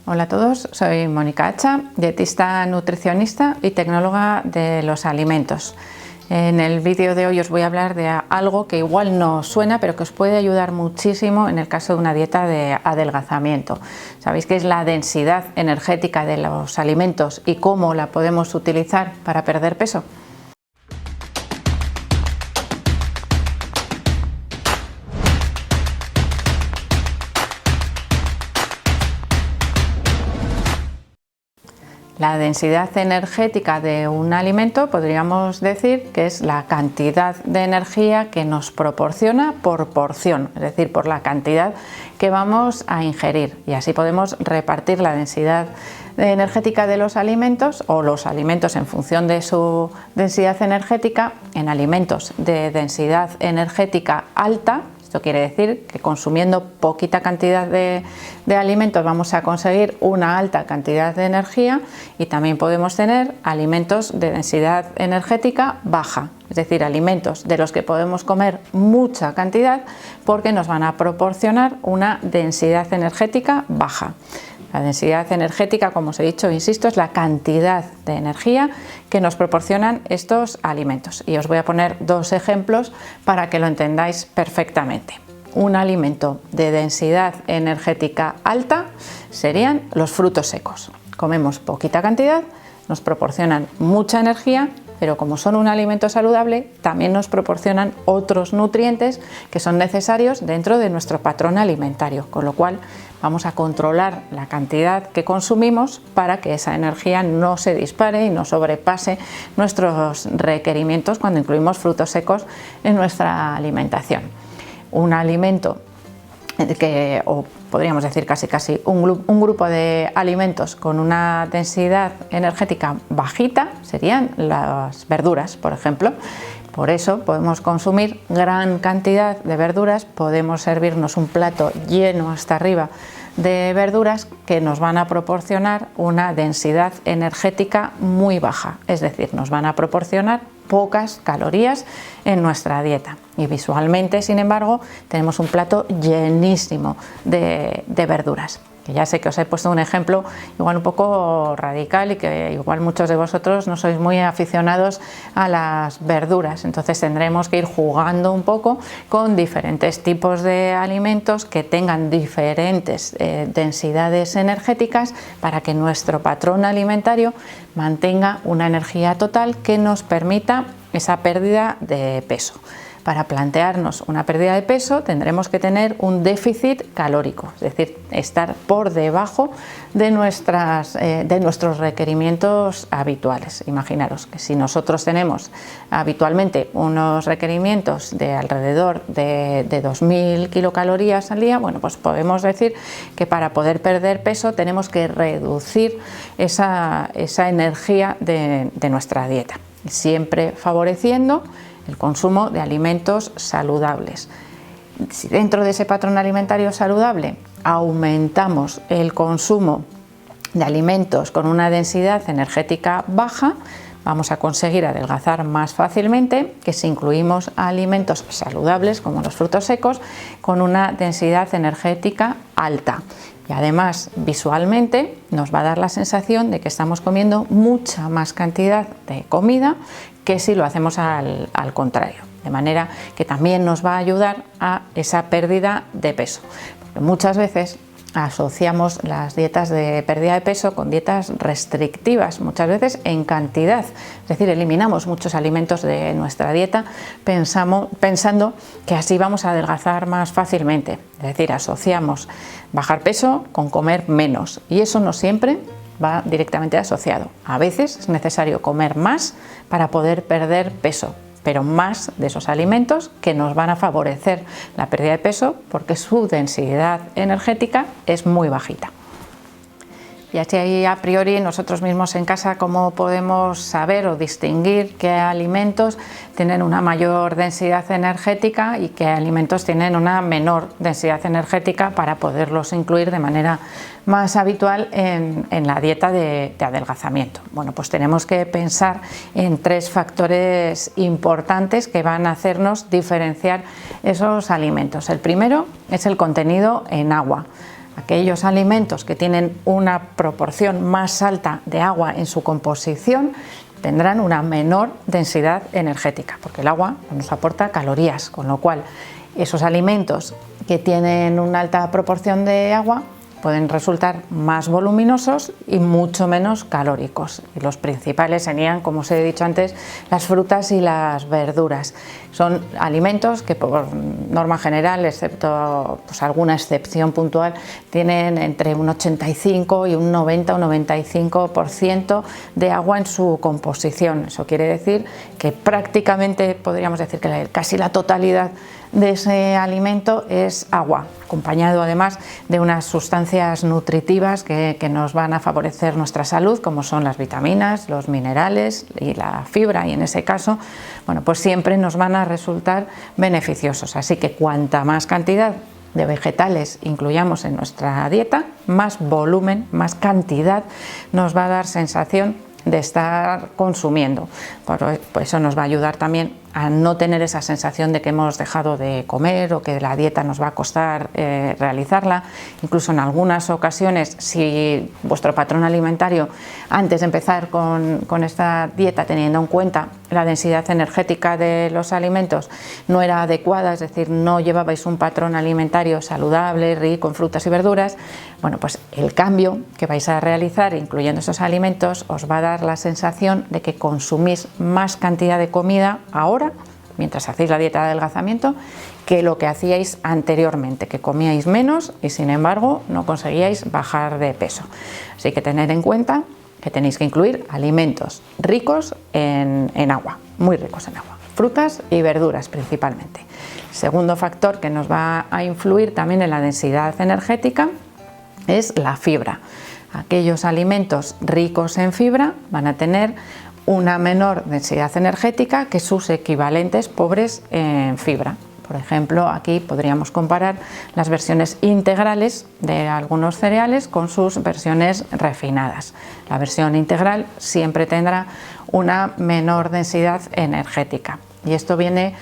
Hola a todos, soy Mónica Hacha, dietista nutricionista y tecnóloga de los alimentos. En el vídeo de hoy os voy a hablar de algo que igual no suena, pero que os puede ayudar muchísimo en el caso de una dieta de adelgazamiento. Sabéis que es la densidad energética de los alimentos y cómo la podemos utilizar para perder peso. La densidad energética de un alimento podríamos decir que es la cantidad de energía que nos proporciona por porción, es decir, por la cantidad que vamos a ingerir, y así podemos repartir la densidad energética de los alimentos o los alimentos en función de su densidad energética en alimentos de densidad energética alta. Esto quiere decir que consumiendo poquita cantidad de alimentos vamos a conseguir una alta cantidad de energía, y también podemos tener alimentos de densidad energética baja, es decir, alimentos de los que podemos comer mucha cantidad porque nos van a proporcionar una densidad energética baja. La densidad energética, como os he dicho, insisto, es la cantidad de energía que nos proporcionan estos alimentos. Y os voy a poner dos ejemplos para que lo entendáis perfectamente. Un alimento de densidad energética alta serían los frutos secos. Comemos poquita cantidad, nos proporcionan mucha energía, pero como son un alimento saludable, también nos proporcionan otros nutrientes que son necesarios dentro de nuestro patrón alimentario, con lo cual vamos a controlar la cantidad que consumimos para que esa energía no se dispare y no sobrepase nuestros requerimientos cuando incluimos frutos secos en nuestra alimentación. Un alimento o podríamos decir casi un grupo de alimentos con una densidad energética bajita serían las verduras, por ejemplo. Por eso podemos consumir gran cantidad de verduras, podemos servirnos un plato lleno hasta arriba de verduras que nos van a proporcionar una densidad energética muy baja, es decir, nos van a proporcionar pocas calorías en nuestra dieta, y visualmente, sin embargo, tenemos un plato llenísimo de verduras. Que ya sé que os he puesto un ejemplo igual un poco radical y que igual muchos de vosotros no sois muy aficionados a las verduras, entonces tendremos que ir jugando un poco con diferentes tipos de alimentos que tengan diferentes densidades energéticas para que nuestro patrón alimentario mantenga una energía total que nos permita esa pérdida de peso. Para plantearnos una pérdida de peso tendremos que tener un déficit calórico, es decir, estar por debajo de nuestros requerimientos habituales. Imaginaros que si nosotros tenemos habitualmente unos requerimientos de alrededor de 2.000 kilocalorías al día, bueno, pues podemos decir que para poder perder peso tenemos que reducir esa energía de nuestra dieta, siempre favoreciendo el consumo de alimentos saludables. Si dentro de ese patrón alimentario saludable aumentamos el consumo de alimentos con una densidad energética baja, vamos a conseguir adelgazar más fácilmente que si incluimos alimentos saludables como los frutos secos con una densidad energética alta. Y además visualmente nos va a dar la sensación de que estamos comiendo mucha más cantidad de comida que si lo hacemos al contrario, de manera que también nos va a ayudar a esa pérdida de peso. Porque muchas veces asociamos las dietas de pérdida de peso con dietas restrictivas, muchas veces en cantidad, es decir, eliminamos muchos alimentos de nuestra dieta pensando que así vamos a adelgazar más fácilmente, es decir, asociamos bajar peso con comer menos, y eso no siempre va directamente asociado. A veces es necesario comer más para poder perder peso, pero más de esos alimentos que nos van a favorecer la pérdida de peso porque su densidad energética es muy bajita. Y así a priori nosotros mismos en casa, ¿cómo podemos saber o distinguir qué alimentos tienen una mayor densidad energética y qué alimentos tienen una menor densidad energética para poderlos incluir de manera más habitual en la dieta de adelgazamiento? Bueno, pues tenemos que pensar en tres factores importantes que van a hacernos diferenciar esos alimentos. El primero es el contenido en agua. aquellos alimentos que tienen una proporción más alta de agua en su composición tendrán una menor densidad energética, porque el agua nos aporta calorías, con lo cual esos alimentos que tienen una alta proporción de agua pueden resultar más voluminosos y mucho menos calóricos. Y los principales serían, como os he dicho antes, las frutas y las verduras. Son alimentos que por norma general, excepto pues, alguna excepción puntual, tienen entre un 85 y un 90 o 95% de agua en su composición. Eso quiere decir que prácticamente podríamos decir que casi la totalidad de ese alimento es agua, acompañado además de unas sustancias nutritivas que nos van a favorecer nuestra salud, como son las vitaminas, los minerales y la fibra, y en ese caso, bueno, pues siempre nos van a resultar beneficiosos. Así que cuanta más cantidad de vegetales incluyamos en nuestra dieta, más volumen, más cantidad nos va a dar sensación de estar consumiendo. Por eso nos va a ayudar también a no tener esa sensación de que hemos dejado de comer o que la dieta nos va a costar realizarla. Incluso en algunas ocasiones, si vuestro patrón alimentario, antes de empezar con esta dieta, teniendo en cuenta la densidad energética de los alimentos, no era adecuada, es decir, no llevabais un patrón alimentario saludable, rico en frutas y verduras, bueno, pues el cambio que vais a realizar, incluyendo esos alimentos, os va a dar la sensación de que consumís más cantidad de comida ahora, mientras hacéis la dieta de adelgazamiento, que lo que hacíais anteriormente, que comíais menos y sin embargo no conseguíais bajar de peso. Así que tener en cuenta que tenéis que incluir alimentos ricos en agua, muy ricos en agua, frutas y verduras principalmente. Segundo factor que nos va a influir también en la densidad energética es la fibra. Aquellos alimentos ricos en fibra van a tener una menor densidad energética que sus equivalentes pobres en fibra. Por ejemplo, aquí podríamos comparar las versiones integrales de algunos cereales con sus versiones refinadas. La versión integral siempre tendrá una menor densidad energética y esto viene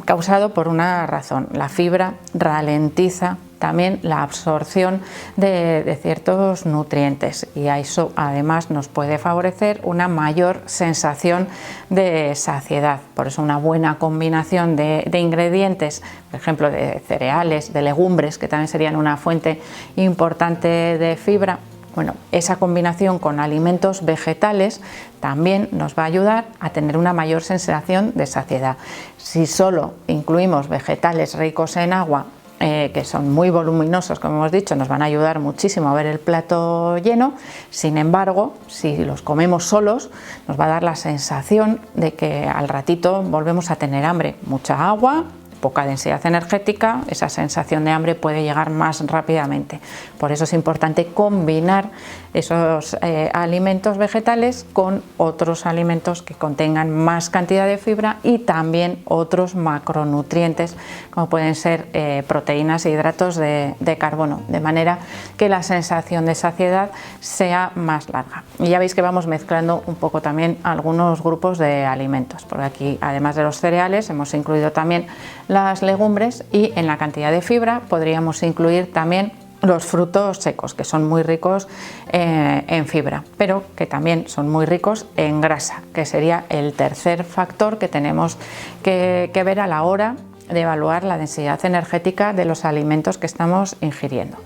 causado por una razón. La fibra ralentiza también la absorción de ciertos nutrientes y a eso además nos puede favorecer una mayor sensación de saciedad. Por eso una buena combinación de ingredientes, por ejemplo de cereales, de legumbres, que también serían una fuente importante de fibra, bueno, esa combinación con alimentos vegetales también nos va a ayudar a tener una mayor sensación de saciedad. Si solo incluimos vegetales ricos en agua, que son muy voluminosos, como hemos dicho, nos van a ayudar muchísimo a ver el plato lleno. Sin embargo, si los comemos solos, nos va a dar la sensación de que al ratito volvemos a tener hambre. Mucha agua, poca densidad energética, esa sensación de hambre puede llegar más rápidamente. Por eso es importante combinar esos alimentos vegetales con otros alimentos que contengan más cantidad de fibra y también otros macronutrientes, como pueden ser proteínas e hidratos de carbono, de manera que la sensación de saciedad sea más larga. Y ya veis que vamos mezclando un poco también algunos grupos de alimentos, porque aquí, además de los cereales, hemos incluido también las legumbres y en la cantidad de fibra podríamos incluir también los frutos secos, que son muy ricos en fibra, pero que también son muy ricos en grasa, que sería el tercer factor que tenemos que ver a la hora de evaluar la densidad energética de los alimentos que estamos ingiriendo.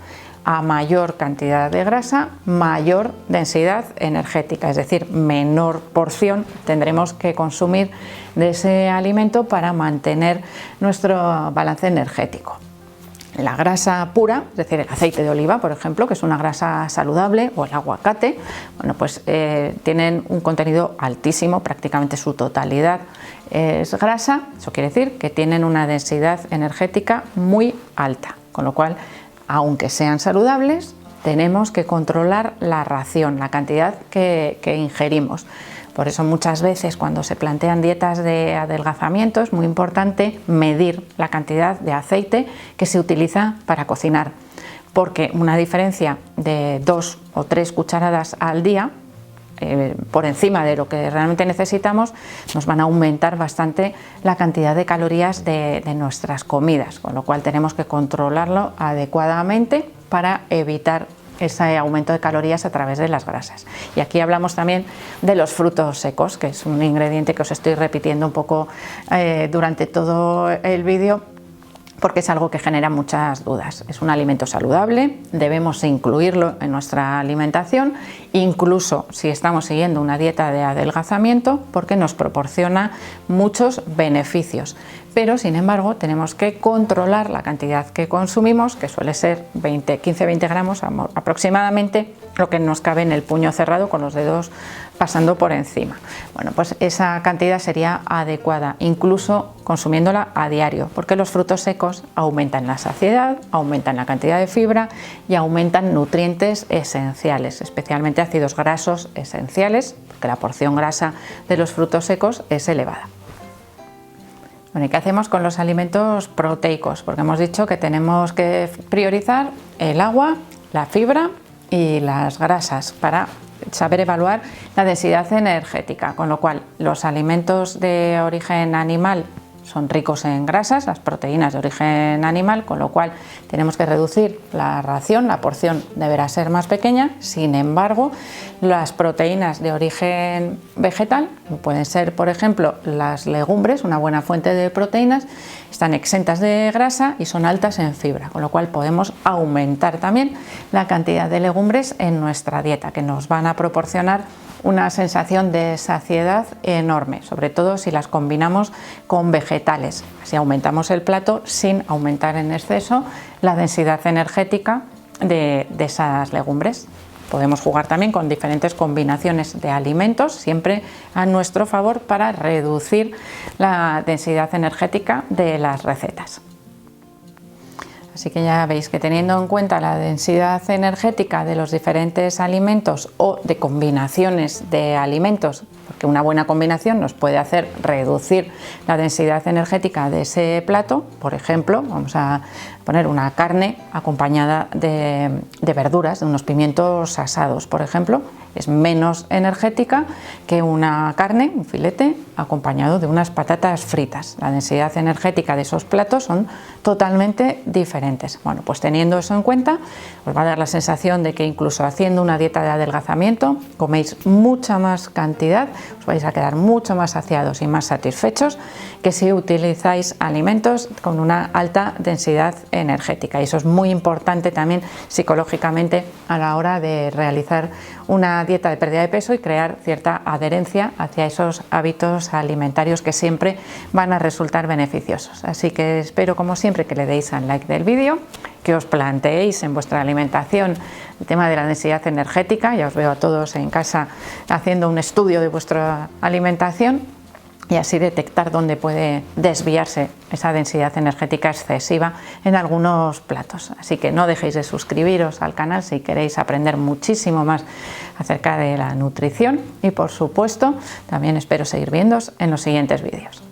A mayor cantidad de grasa, mayor densidad energética, es decir, menor porción tendremos que consumir de ese alimento para mantener nuestro balance energético. La grasa pura, es decir, el aceite de oliva, por ejemplo, que es una grasa saludable, o el aguacate, bueno, pues tienen un contenido altísimo, prácticamente su totalidad es grasa. Eso quiere decir que tienen una densidad energética muy alta, con lo cual, aunque sean saludables, tenemos que controlar la ración, la cantidad que ingerimos. Por eso muchas veces cuando se plantean dietas de adelgazamiento es muy importante medir la cantidad de aceite que se utiliza para cocinar, porque una diferencia de 2 o 3 cucharadas al día por encima de lo que realmente necesitamos, nos van a aumentar bastante la cantidad de calorías de nuestras comidas, con lo cual tenemos que controlarlo adecuadamente para evitar ese aumento de calorías a través de las grasas. Y aquí hablamos también de los frutos secos, que es un ingrediente que os estoy repitiendo un poco durante todo el vídeo, porque es algo que genera muchas dudas. Es un alimento saludable, debemos incluirlo en nuestra alimentación, incluso si estamos siguiendo una dieta de adelgazamiento, porque nos proporciona muchos beneficios. Pero sin embargo tenemos que controlar la cantidad que consumimos, que suele ser 15-20 gramos aproximadamente, lo que nos cabe en el puño cerrado con los dedos pasando por encima. Bueno, pues esa cantidad sería adecuada, incluso consumiéndola a diario, porque los frutos secos aumentan la saciedad, aumentan la cantidad de fibra y aumentan nutrientes esenciales, especialmente ácidos grasos esenciales, porque la porción grasa de los frutos secos es elevada. Bueno, ¿y qué hacemos con los alimentos proteicos? Porque hemos dicho que tenemos que priorizar el agua, la fibra y las grasas para saber evaluar la densidad energética, con lo cual los alimentos de origen animal son ricos en grasas, las proteínas de origen animal, con lo cual tenemos que reducir la ración, la porción deberá ser más pequeña. Sin embargo, las proteínas de origen vegetal, pueden ser por ejemplo las legumbres, una buena fuente de proteínas, están exentas de grasa y son altas en fibra, con lo cual podemos aumentar también la cantidad de legumbres en nuestra dieta, que nos van a proporcionar una sensación de saciedad enorme, sobre todo si las combinamos con vegetales. Así aumentamos el plato sin aumentar en exceso la densidad energética de esas legumbres. Podemos jugar también con diferentes combinaciones de alimentos, siempre a nuestro favor, para reducir la densidad energética de las recetas. Así que ya veis que teniendo en cuenta la densidad energética de los diferentes alimentos o de combinaciones de alimentos, porque una buena combinación nos puede hacer reducir la densidad energética de ese plato. Por ejemplo, vamos a poner una carne acompañada de verduras, de unos pimientos asados, por ejemplo, es menos energética que una carne, un filete, acompañado de unas patatas fritas. La densidad energética de esos platos son totalmente diferentes. Bueno, pues teniendo eso en cuenta, os va a dar la sensación de que incluso haciendo una dieta de adelgazamiento, coméis mucha más cantidad, os vais a quedar mucho más saciados y más satisfechos que si utilizáis alimentos con una alta densidad energética. Y eso es muy importante también psicológicamente a la hora de realizar una dieta de pérdida de peso y crear cierta adherencia hacia esos hábitos alimentarios que siempre van a resultar beneficiosos. Así que espero, como siempre, que le deis al like del vídeo, que os planteéis en vuestra alimentación el tema de la densidad energética. Ya os veo a todos en casa haciendo un estudio de vuestra alimentación y así detectar dónde puede desviarse esa densidad energética excesiva en algunos platos. Así que no dejéis de suscribiros al canal si queréis aprender muchísimo más acerca de la nutrición y, por supuesto, también espero seguir viéndoos en los siguientes vídeos.